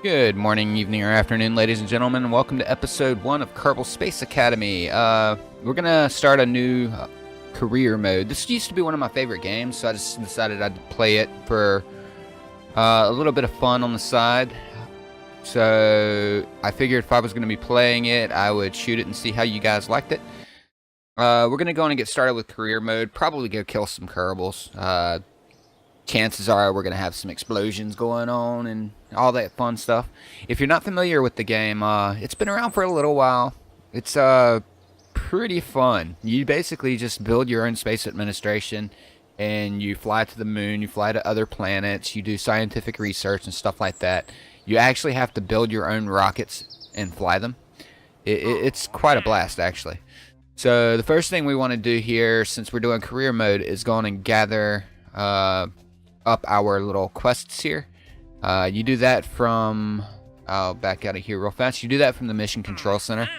Good morning, evening, or afternoon, ladies and gentlemen, and welcome to episode 1 of Kerbal Space Academy. We're gonna start a new career mode. This used to be one of my favorite games, so I just decided I'd play it for a little bit of fun on the side. So I figured if I was gonna be playing it, I would shoot it and see how you guys liked it. We're gonna go on and get started with career mode. Probably go kill some Kerbals. Chances are we're going to have some explosions going on and all that fun stuff. If you're not familiar with the game, it's been around for a little while. It's pretty fun. You basically just build your own space administration and you fly to the moon, you fly to other planets, you do scientific research and stuff like that. You actually have to build your own rockets and fly them. It's quite a blast, actually. So the first thing we want to do here, since we're doing career mode, is go on and gather up our little quests here. You do that from, I'll back out of here real fast. You do that from the Mission Control Center.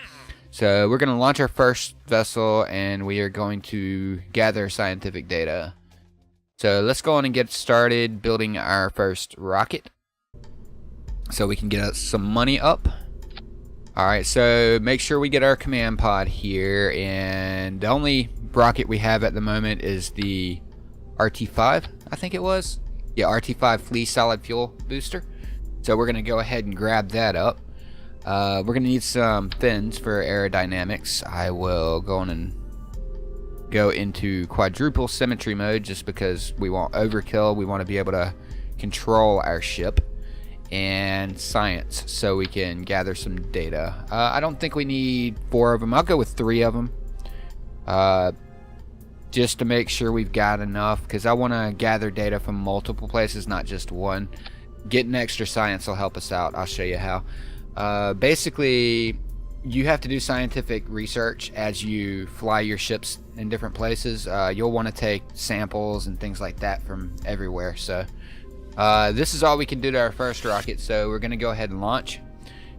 So we're going to launch our first vessel and we are going to gather scientific data. So let's go on and get started building our first rocket so we can get us some money up. Alright, so make sure we get our command pod here, and the only rocket we have at the moment is the RT5, I think it was. Yeah, RT5 Flea Solid Fuel Booster. So we're going to go ahead and grab that up. We're going to need some fins for aerodynamics. I will go on and go into quadruple symmetry mode just because we want overkill. We want to be able to control our ship. And science, so we can gather some data. I don't think we need 4 of them. I'll go with 3 of them. Just to make sure we've got enough, because I want to gather data from multiple places, not just one. Getting extra science will help us out. I'll show you how. Basically, you have to do scientific research as you fly your ships in different places. You'll want to take samples and things like that from everywhere. So this is all we can do to our first rocket, so we're going to go ahead and launch.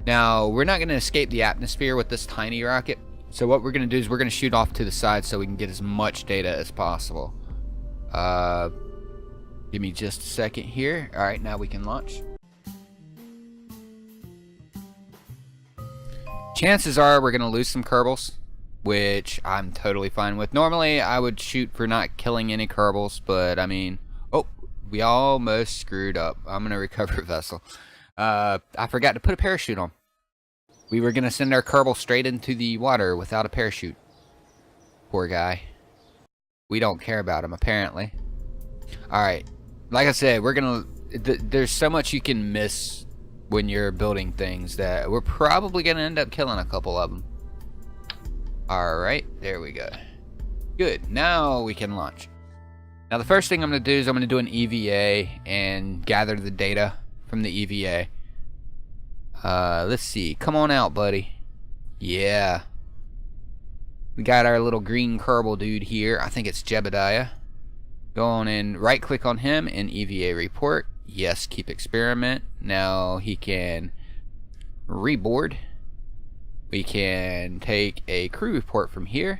Now, we're not going to escape the atmosphere with this tiny rocket. So what we're going to do is we're going to shoot off to the side so we can get as much data as possible. Give me just a second here. Alright, now we can launch. Chances are we're going to lose some Kerbals, which I'm totally fine with. Normally, I would shoot for not killing any Kerbals, but I mean... Oh, we almost screwed up. I'm going to recover a vessel. I forgot to put a parachute on. We were going to send our Kerbal straight into the water without a parachute. Poor guy. We don't care about him, apparently. Alright. Like I said, we're going to... There's so much you can miss when you're building things that we're probably going to end up killing a couple of them. Alright. There we go. Good. Now we can launch. Now the first thing I'm going to do is I'm going to do an EVA and gather the data from the EVA. Let's see. Come on out, buddy. Yeah. We got our little green Kerbal dude here. I think it's Jebediah. Go on and right click on him and EVA report. Yes, keep experiment. Now he can reboard. We can take a crew report from here.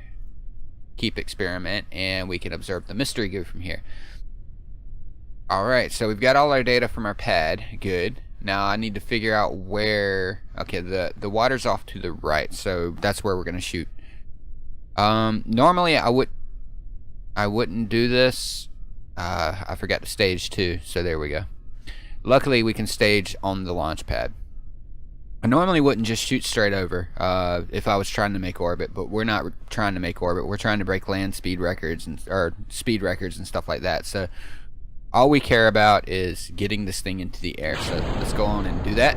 Keep experiment, and we can observe the mystery goo from here. Alright, so we've got all our data from our pad. Good. Now I need to figure out where... Okay, the water's off to the right, so that's where we're going to shoot. Normally I wouldn't do this. I forgot to stage 2, so there we go. Luckily we can stage on the launch pad. I normally wouldn't just shoot straight over if I was trying to make orbit, but we're not trying to make orbit. We're trying to break land speed records or speed records and stuff like that. So all we care about is getting this thing into the air. So let's go on and do that.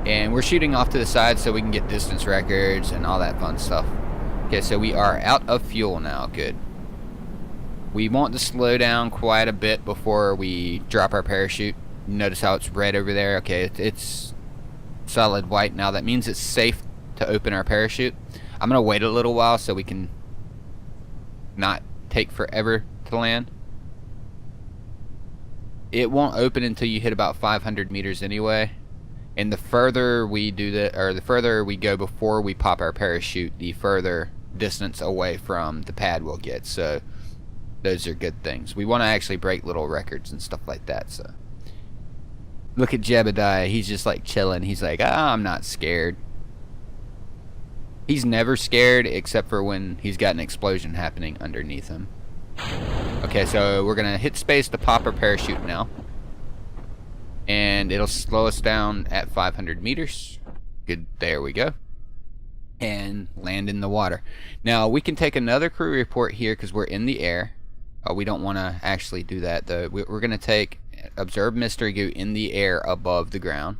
And we're shooting off to the side so we can get distance records and all that fun stuff. Okay, so we are out of fuel now. Good. We want to slow down quite a bit before we drop our parachute. Notice how it's red over there. Okay, it's solid white now. That means it's safe to open our parachute. I'm going to wait a little while so we can not take forever to land. It won't open until you hit about 500 meters anyway. And the further we do that, or the further we go before we pop our parachute, the further distance away from the pad we'll get. So those are good things. We want to actually break little records and stuff like that. So Look at Jebediah. He's just like chilling. He's like, I'm not scared. He's never scared except for when he's got an explosion happening underneath him. Okay, so we're going to hit space to pop our parachute now. And it'll slow us down at 500 meters. Good, there we go. And land in the water. Now, we can take another crew report here because we're in the air. We don't want to actually do that, though. We're going to observe mystery goo in the air above the ground.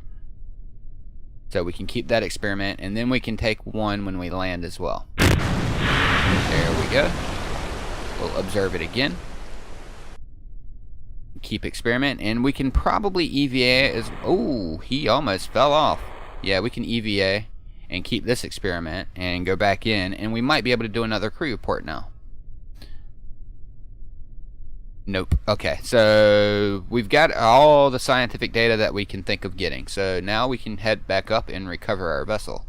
So we can keep that experiment, and then we can take one when we land as well. There we go. We'll observe it again. Keep experiment, and we can probably EVA as... Oh, he almost fell off. Yeah, we can EVA and keep this experiment and go back in, and we might be able to do another crew report now. Nope. Okay, so we've got all the scientific data that we can think of getting. So now we can head back up and recover our vessel.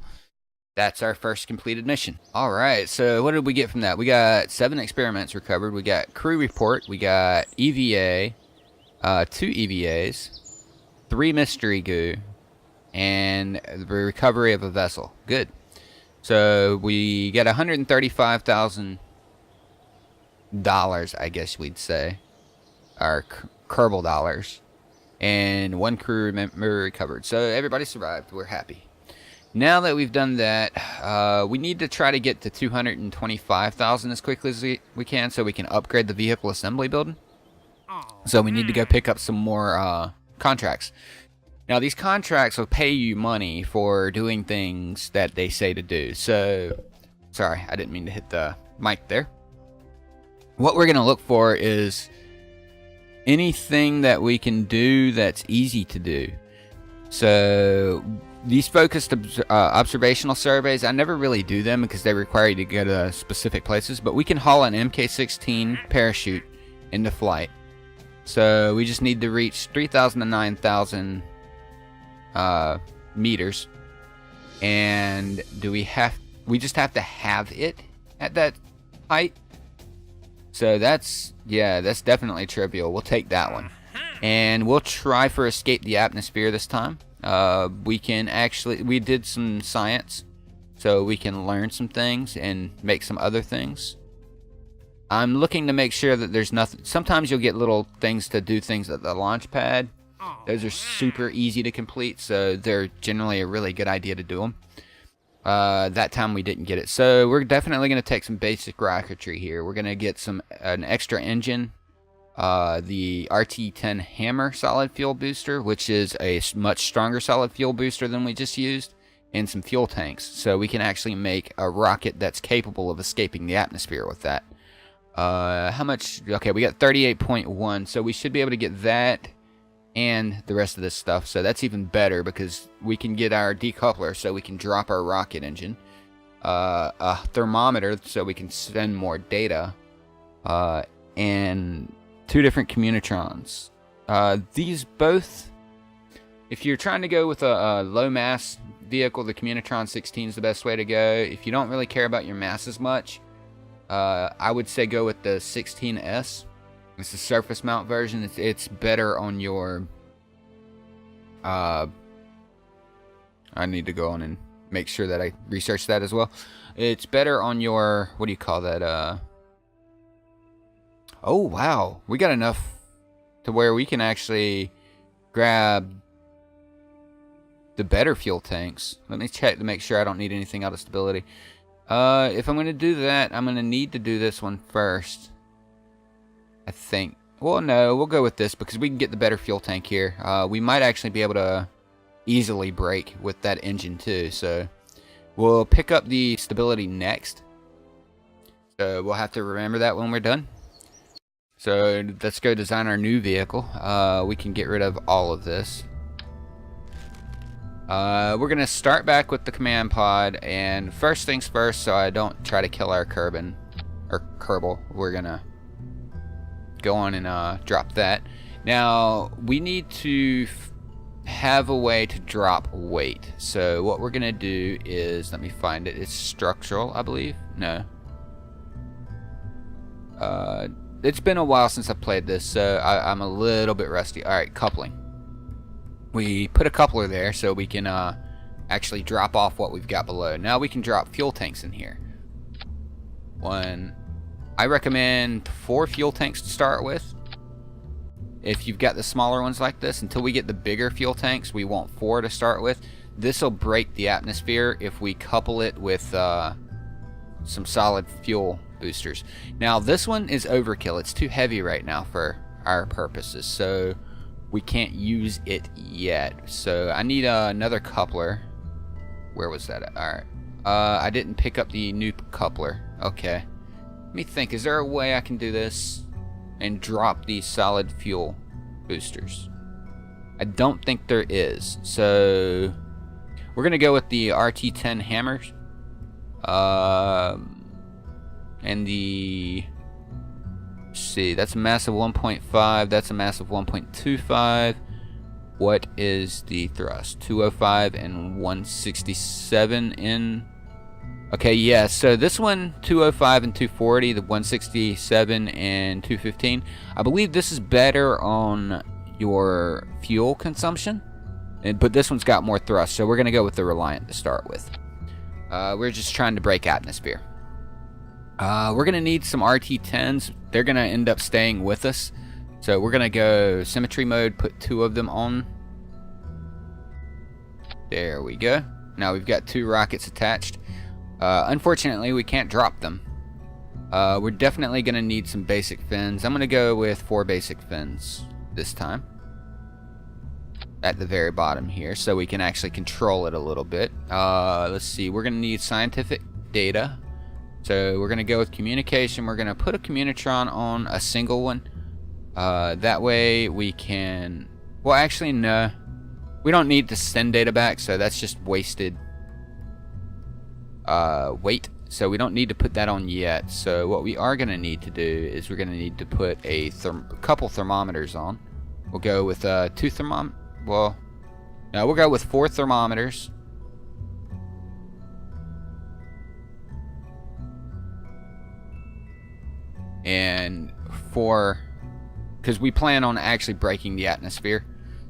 That's our first completed mission. Alright, so what did we get from that? We got 7 experiments recovered. We got crew report. We got EVA, 2 EVAs, 3 mystery goo, and the recovery of a vessel. Good. So we got $135,000, I guess we'd say, our Kerbal dollars, and 1 crew member recovered. So everybody survived. We're happy. Now that we've done that, we need to try to get to 225,000 as quickly as we can, so we can upgrade the vehicle assembly building. So we need to go pick up some more contracts. Now these contracts will pay you money for doing things that they say to do. So, sorry, I didn't mean to hit the mic there. What we're going to look for is anything that we can do that's easy to do. So these focused observational surveys, I never really do them because they require you to go to specific places, but we can haul an MK16 parachute into flight. So we just need to reach 3,000 to 9,000 meters, and we just have to have it at that height. So that's definitely trivial. We'll take that one, and we'll try for escape the atmosphere this time. We did some science, so we can learn some things and make some other things. I'm looking to make sure that there's nothing. Sometimes you'll get little things to do things at the launch pad. Those are super easy to complete, so they're generally a really good idea to do them. That time we didn't get it, so we're definitely going to take some basic rocketry here. We're going to get an extra engine, the RT-10 Hammer solid fuel booster, which is a much stronger solid fuel booster than we just used, and some fuel tanks, so we can actually make a rocket that's capable of escaping the atmosphere with that. How much? Okay, we got 38.1, so we should be able to get that and the rest of this stuff. So that's even better because we can get our decoupler, so we can drop our rocket engine, a thermometer so we can send more data, and 2 different communitrons. These both, if you're trying to go with a low mass vehicle, the Communitron 16 is the best way to go. If you don't really care about your mass as much, I would say go with the 16S. It's the surface mount version. It's better on your... I need to go on and make sure that I research that as well. It's better on your... What do you call that? Oh, wow. We got enough to where we can actually grab the better fuel tanks. Let me check to make sure I don't need anything out of stability. If I'm going to do that, I'm going to need to do this one first, I think. Well, no, we'll go with this because we can get the better fuel tank here. We might actually be able to easily brake with that engine too, so we'll pick up the stability next. So we'll have to remember that when we're done. So let's go design our new vehicle. We can get rid of all of this. We're going to start back with the command pod, and first things first, so I don't try to kill our Kerbal, we're going to go on and drop that. Now, we need to have a way to drop weight. So what we're going to do is, let me find it, it's structural, I believe. No. It's been a while since I played this, so I'm a little bit rusty. Alright, coupling. We put a coupler there so we can actually drop off what we've got below. Now we can drop fuel tanks in here. I recommend 4 fuel tanks to start with. If you've got the smaller ones like this, until we get the bigger fuel tanks, we want 4 to start with. This will break the atmosphere if we couple it with some solid fuel boosters. Now this one is overkill. It's too heavy right now for our purposes, so we can't use it yet. So I need another coupler. Where was that at? Alright. I didn't pick up the new coupler. Okay. Let me think. Is there a way I can do this and drop these solid fuel boosters? I don't think there is. So we're going to go with the RT-10 hammers. And the... Let's see. That's a mass of 1.5. That's a mass of 1.25. What is the thrust? 205 and 167 in... Okay, yeah, so this one, 205 and 240, the 167 and 215. I believe this is better on your fuel consumption, but this one's got more thrust, so we're going to go with the Reliant to start with. We're just trying to break atmosphere. We're going to need some RT-10s. They're going to end up staying with us. So we're going to go symmetry mode, put 2 of them on. There we go. Now we've got 2 rockets attached. Unfortunately, we can't drop them. We're definitely going to need some basic fins. I'm going to go with 4 basic fins this time. At the very bottom here, so we can actually control it a little bit. Let's see, we're going to need scientific data. So we're going to go with communication. We're going to put a Communitron on a single one. That way we can... Well, actually, no. We don't need to send data back, so that's just wasted weight. So we don't need to put that on yet. So what we are going to need to do is we're going to need to put a couple thermometers on. We'll go with 2 thermometers. Well, no, we'll go with 4 thermometers. And 4, because we plan on actually breaking the atmosphere.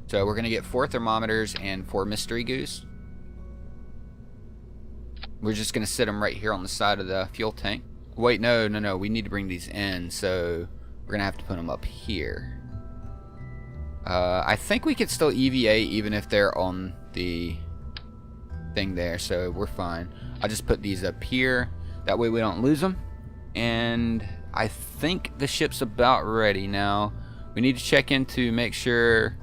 So we're going to get 4 thermometers and 4 mystery goos. We're just going to sit them right here on the side of the fuel tank. Wait, no. We need to bring these in, so we're going to have to put them up here. I think we could still EVA even if they're on the thing there, so we're fine. I'll just put these up here. That way we don't lose them. And I think the ship's about ready now. We need to check in to make sure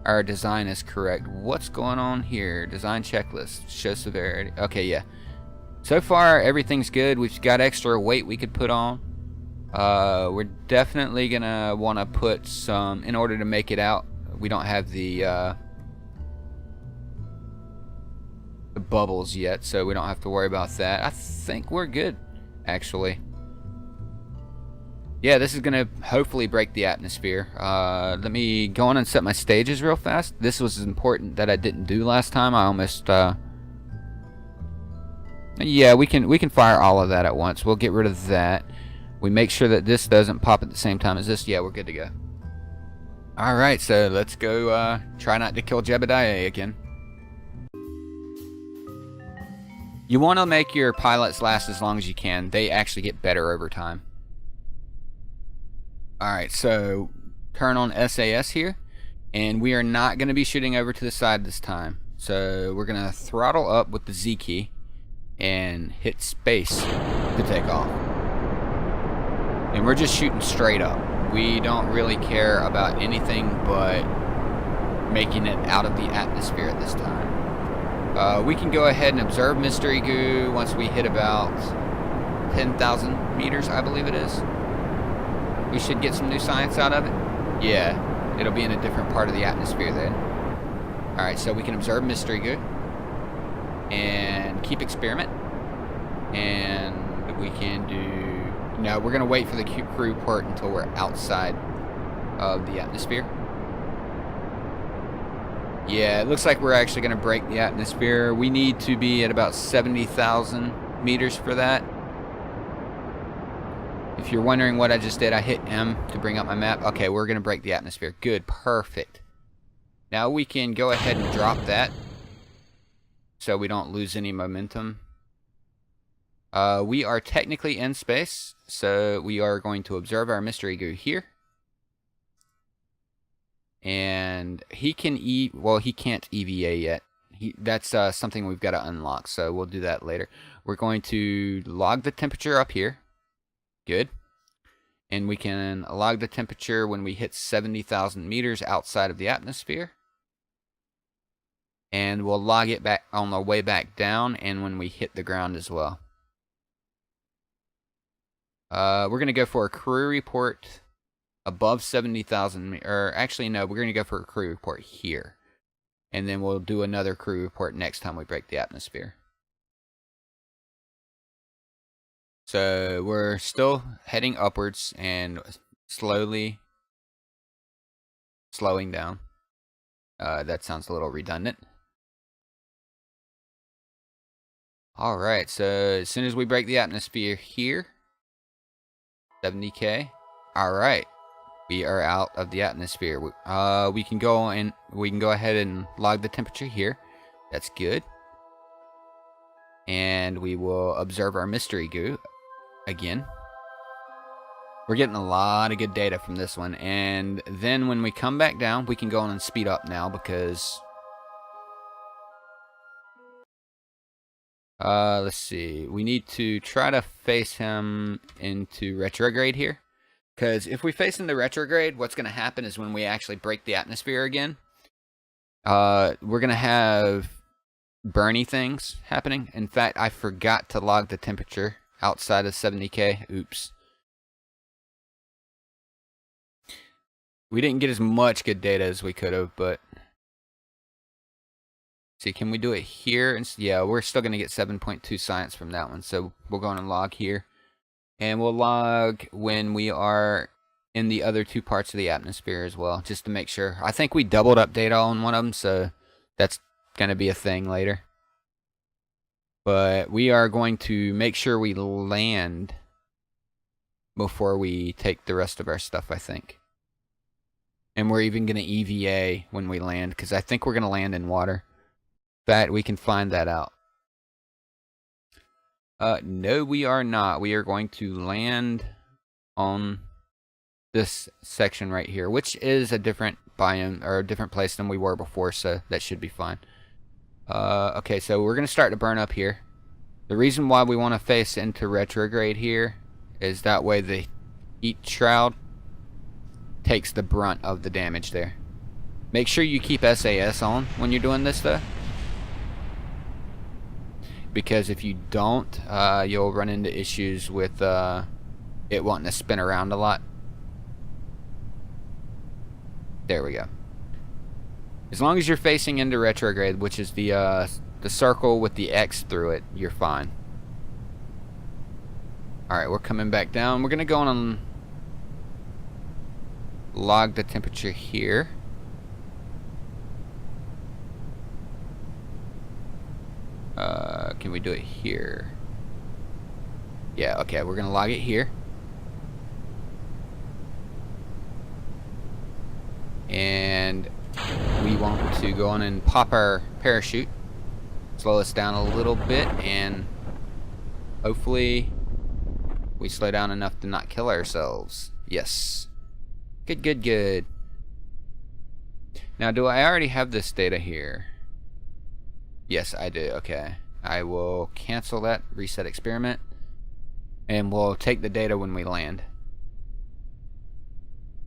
our design is correct. What's going on here? Design checklist. Show severity. Okay, yeah. So far, everything's good. We've got extra weight we could put on. We're definitely going to want to put some, in order to make it out. We don't have the bubbles yet, so we don't have to worry about that. I think we're good, actually. Yeah, this is going to hopefully break the atmosphere. Let me go on and set my stages real fast. This was important that I didn't do last time. I almost... yeah, we can fire all of that at once. We'll get rid of that. We make sure that this doesn't pop at the same time as this. Yeah, we're good to go. Alright, so let's go try not to kill Jebediah again. You want to make your pilots last as long as you can. They actually get better over time. Alright, so turn on SAS here. And we are not going to be shooting over to the side this time. So we're going to throttle up with the Z key and hit space to take off. And we're just shooting straight up. We don't really care about anything but making it out of the atmosphere at this time. We can go ahead and observe Mystery Goo once we hit about 10,000 meters, I believe it is. We should get some new science out of it. Yeah, it'll be in a different part of the atmosphere then. Alright, so we can observe Mystery Goo and keep experiment. And we can do... No, we're going to wait for the crew port until we're outside of the atmosphere. Yeah, it looks like we're actually going to break the atmosphere. We need to be at about 70,000 meters for that. If you're wondering what I just did, I hit M to bring up my map. Okay, we're going to break the atmosphere. Good, perfect. Now we can go ahead and drop that so we don't lose any momentum. We are technically in space, so we are going to observe our mystery goo here. And he can well, he can't EVA yet. That's something we've got to unlock, so we'll do that later. We're going to log the temperature up here. Good. And we can log the temperature when we hit 70,000 meters outside of the atmosphere. And we'll log it back on the way back down and when we hit the ground as well. We're going to go for a crew report above 70,000, or actually no, we're going to go for a crew report here. And then we'll do another crew report next time we break the atmosphere. So we're still heading upwards and slowly slowing down. That sounds a little redundant. Alright, so as soon as we break the atmosphere here, 70K. Alright, we are out of the atmosphere. We can go ahead and log the temperature here. That's good. And we will observe our mystery goo again. We're getting a lot of good data from this one. And then when we come back down, we can go on and speed up now because let's see. We need to try to face him into retrograde here. Because if we face into retrograde, what's going to happen is when we actually break the atmosphere again, we're going to have Bernie things happening. In fact, I forgot to log the temperature outside of 70K. Oops. We didn't get as much good data as we could have, but see, can we do it here? And yeah, we're still going to get 7.2 science from that one. So we'll go on and log here. And we'll log when we are in the other two parts of the atmosphere as well, just to make sure. I think we doubled up data on one of them, so that's going to be a thing later. But we are going to make sure we land before we take the rest of our stuff, I think. And we're even going to EVA when we land, because I think we're going to land in water. In fact, we can find that out. No, we are not. We are going to land on this section right here, which is a different biome, or a different place than we were before, so that should be fine. Okay, so we're going to start to burn up here. The reason why we want to face into retrograde here is that way the heat shroud takes the brunt of the damage there. Make sure you keep SAS on when you're doing this, though. Because if you don't, you'll run into issues with it wanting to spin around a lot. There we go. As long as you're facing into retrograde, which is the circle with the X through it, you're fine. Alright, we're coming back down. We're going to go on and log the temperature here. Can we do it here? Yeah, okay, we're gonna log it here. And we want to go on and pop our parachute. Slow us down a little bit, and hopefully we slow down enough to not kill ourselves. Yes. Good, good, good. Now, do I already have this data here? Yes, I do. Okay. I will cancel that, reset experiment, and we'll take the data when we land.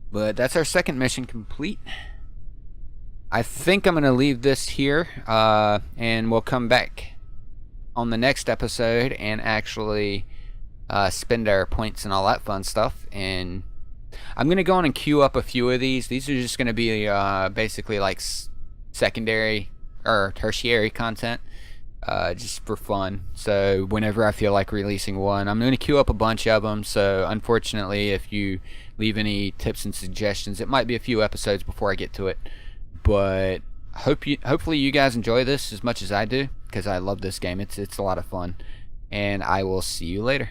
But that's our second mission complete. I think I'm going to leave this here, and we'll come back on the next episode and actually spend our points and all that fun stuff. And I'm going to go on and queue up a few of these. These are just going to be basically like secondary or tertiary content, just for fun. So whenever I feel like releasing one, I'm going to queue up a bunch of them. So unfortunately, if you leave any tips and suggestions, it might be a few episodes before I get to it. But hopefully you guys enjoy this as much as I do, because I love this game. It's a lot of fun. And I will see you later.